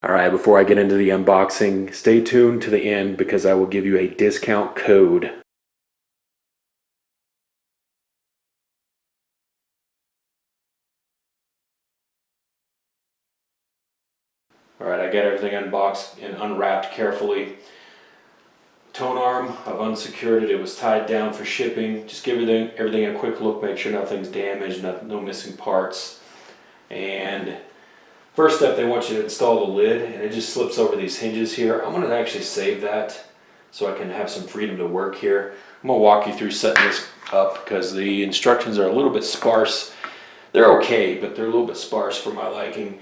Alright, before I get into the unboxing, stay tuned to the end because I will give you a discount code. Alright, I got everything unboxed and unwrapped carefully. Tone arm, I've unsecured it, it was tied down for shipping. Just give everything a quick look, make sure nothing's damaged, no missing parts. And first step, they want you to install the lid, and it just slips over these hinges here. I'm going to actually save that so I can have some freedom to work here. I'm going to walk you through setting this up because the instructions are a little bit sparse. They're okay, but they're a little bit sparse for my liking.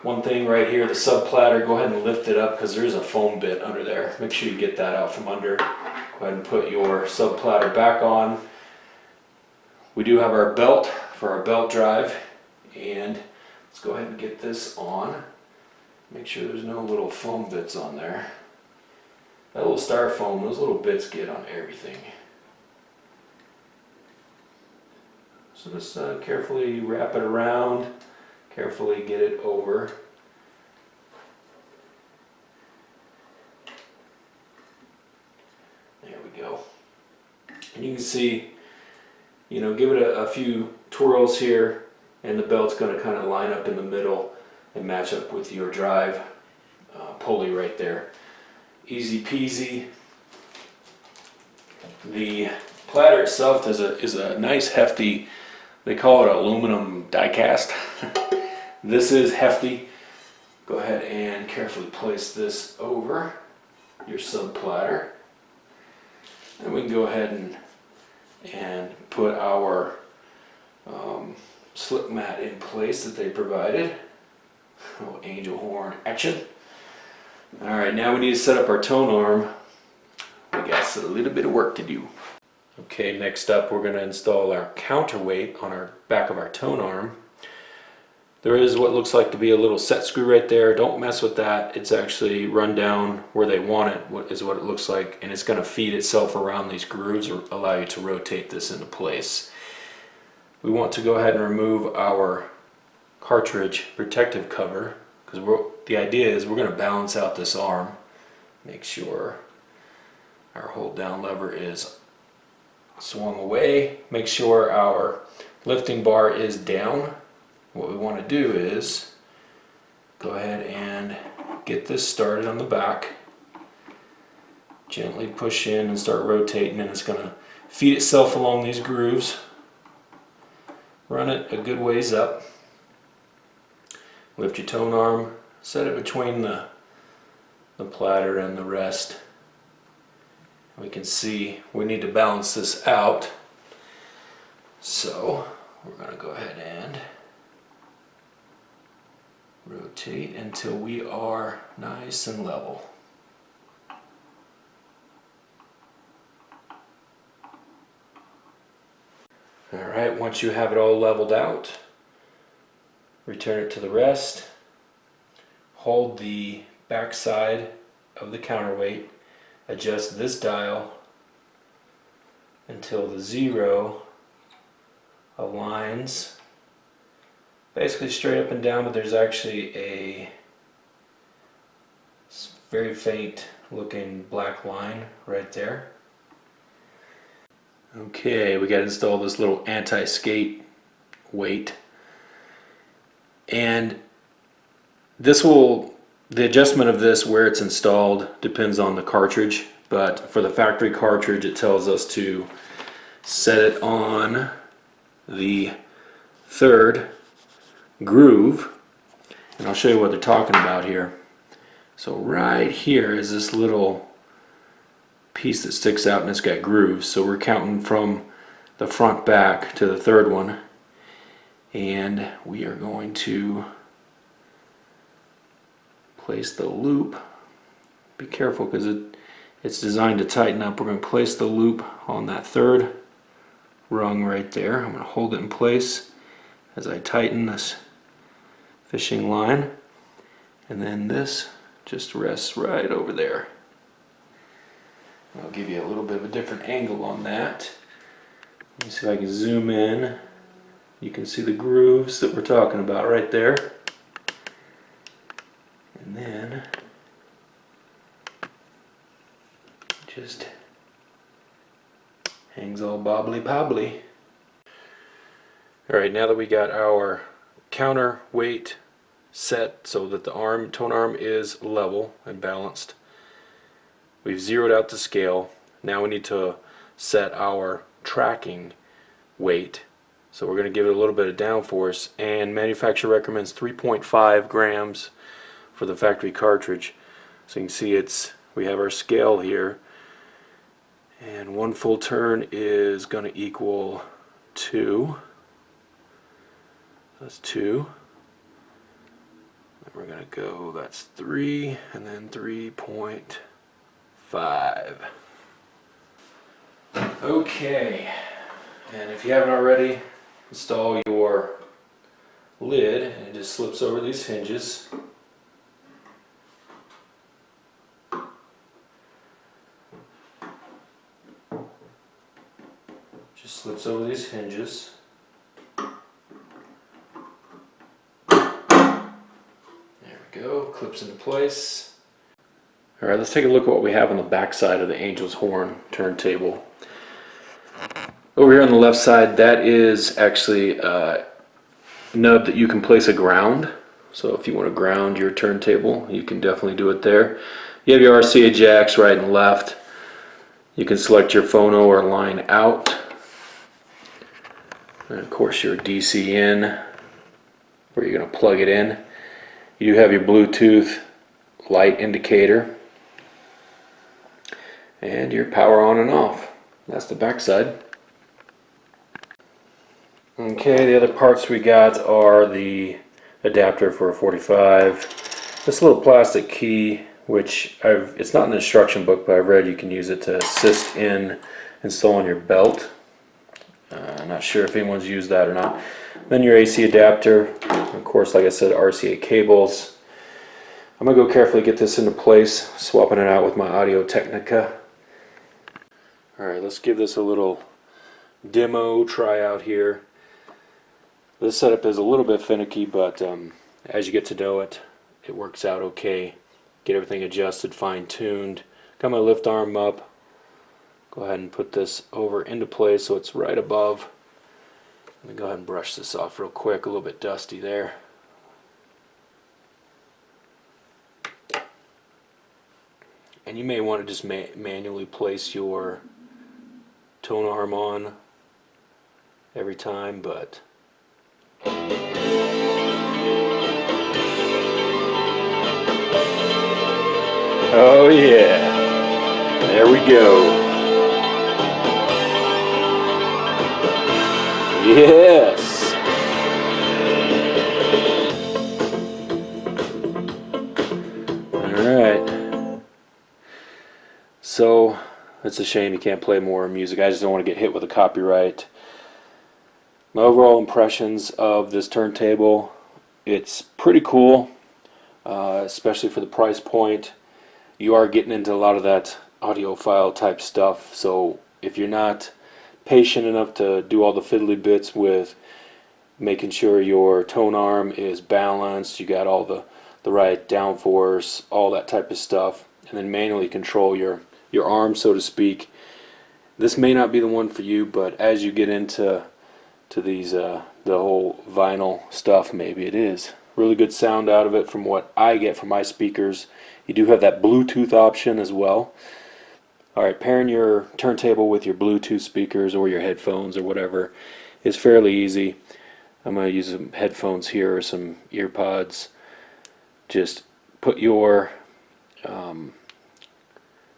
One thing right here, the sub platter, go ahead and lift it up because there is a foam bit under there. Make sure you get that out from under. Go ahead and put your sub platter back on. We do have our belt for our belt drive, and let's go ahead and get this on. Make sure there's no little foam bits on there. That little styrofoam, those little bits get on everything. So just carefully wrap it around, carefully get it over. There we go. And you can see, give it a few twirls here, and the belt's going to kind of line up in the middle and match up with your drive pulley right there. Easy peasy. The platter itself is a nice hefty, they call it aluminum die cast. This is hefty. Go ahead and carefully place this over your sub platter. And we can go ahead and put our slip mat in place that they provided. Oh, Angel Horn action. Alright, now we need to set up our tone arm. We got a little bit of work to do. Okay, next up we're going to install our counterweight on our back of our tone arm. There is what looks like to be a little set screw right there. Don't mess with that. It's actually run down where they want it, is what it looks like, and it's going to feed itself around these grooves or allow you to rotate this into place. We want to go ahead and remove our cartridge protective cover because the idea is we're going to balance out this arm. Make sure our hold down lever is swung away. Make sure our lifting bar is down. What we want to do is go ahead and get this started on the back. Gently push in and start rotating, and it's going to feed itself along these grooves. Run it a good ways up. Lift your tone arm, set it between the platter and the rest. We can see we need to balance this out. So we're going to go ahead and rotate until we are nice and level. Alright, once you have it all leveled out, return it to the rest. Hold the back side of the counterweight. Adjust this dial until the 0 aligns basically straight up and down, but there's actually a very faint looking black line right there. Okay, we got to install this little anti-skate weight, and the adjustment of this where it's installed depends on the cartridge, but for the factory cartridge it tells us to set it on the 3rd groove, and I'll show you what they're talking about here. So right here is this little piece that sticks out and it's got grooves, so we're counting from the front back to the 3rd one, and we are going to place the loop. Be careful because it's designed to tighten up. We're going to place the loop on that 3rd rung right there. I'm going to hold it in place as I tighten this fishing line, and then this just rests right over there. I'll give you a little bit of a different angle on that. Let me see if I can zoom in. You can see the grooves that we're talking about right there. And then just hangs all bobbly bobbly. Alright, now that we got our counterweight set so that the tone arm is level and balanced, we've zeroed out the scale. Now we need to set our tracking weight. So we're going to give it a little bit of downforce, and manufacturer recommends 3.5 grams for the factory cartridge. So you can see we have our scale here, and one full turn is going to equal 2. That's 2. Then we're going to go, that's 3, and then 3.5. Okay, and if you haven't already, install your lid, and it just slips over these hinges. Just slips over these hinges. Go, clips into place. Alright, let's take a look at what we have on the back side of the Angels Horn turntable. Over here on the left side, that is actually a nub that you can place a ground. So if you want to ground your turntable, you can definitely do it there. You have your RCA jacks right and left. You can select your phono or line out. And of course your DC in, where you're going to plug it in. You have your Bluetooth light indicator and your power on and off. That's the back side. Okay, the other parts we got are the adapter for a 45, this little plastic key, which it's not in the instruction book, but I've read you can use it to assist in installing your belt. I'm not sure if anyone's used that or not. Then your AC adapter, of course, like I said, RCA cables. I'm going to go carefully get this into place, swapping it out with my Audio-Technica. Alright, let's give this a little demo tryout here. This setup is a little bit finicky, but as you get to know it, it works out okay. Get everything adjusted, fine-tuned. Got my lift arm up. Go ahead and put this over into place so it's right above. Let me go ahead and brush this off real quick, a little bit dusty there. And you may want to just manually place your tone arm on every time, but oh yeah, there we go. Yes. Alright. So, it's a shame you can't play more music. I just don't want to get hit with a copyright. My overall impressions of this turntable, it's pretty cool, especially for the price point. You are getting into a lot of that audiophile type stuff, so if you're not patient enough to do all the fiddly bits with making sure your tone arm is balanced, you got all the right downforce, all that type of stuff, and then manually control your arm, so to speak, this may not be the one for you. But as you get into these the whole vinyl stuff, maybe it is. Really good sound out of it from what I get from my speakers. You do have that Bluetooth option as well. Alright, pairing your turntable with your Bluetooth speakers or your headphones or whatever is fairly easy. I'm going to use some headphones here or some ear pods. Just put your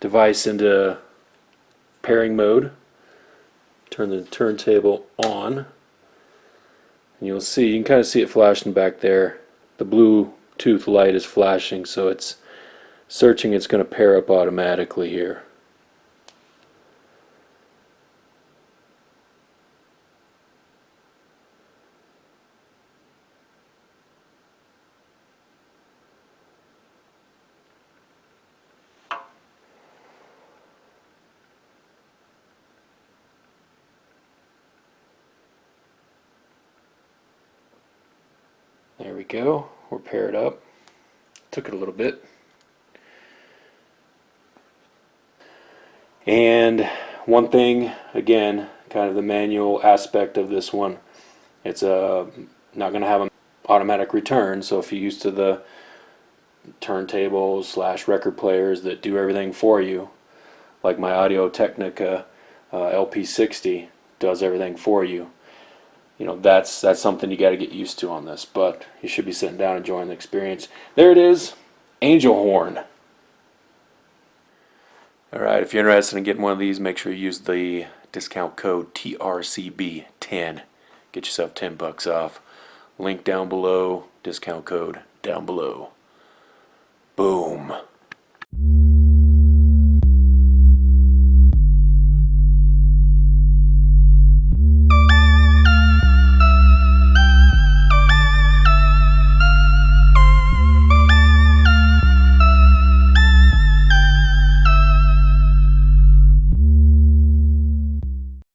device into pairing mode, turn the turntable on, and you'll see, you can kind of see it flashing back there. The Bluetooth light is flashing, so it's searching. It's going to pair up automatically here. There we go, we're paired up. Took it a little bit. And one thing, again, kind of the manual aspect of this one, it's not going to have an automatic return. So if you're used to the turntables / record players that do everything for you, like my Audio-Technica LP60 does everything for you, you know, that's something you got to get used to on this. But you should be sitting down enjoying the experience. There it is, Angel Horn. Alright, if you're interested in getting one of these, make sure you use the discount code TRCB10. Get yourself $10 off. Link down below, discount code down below. Boom.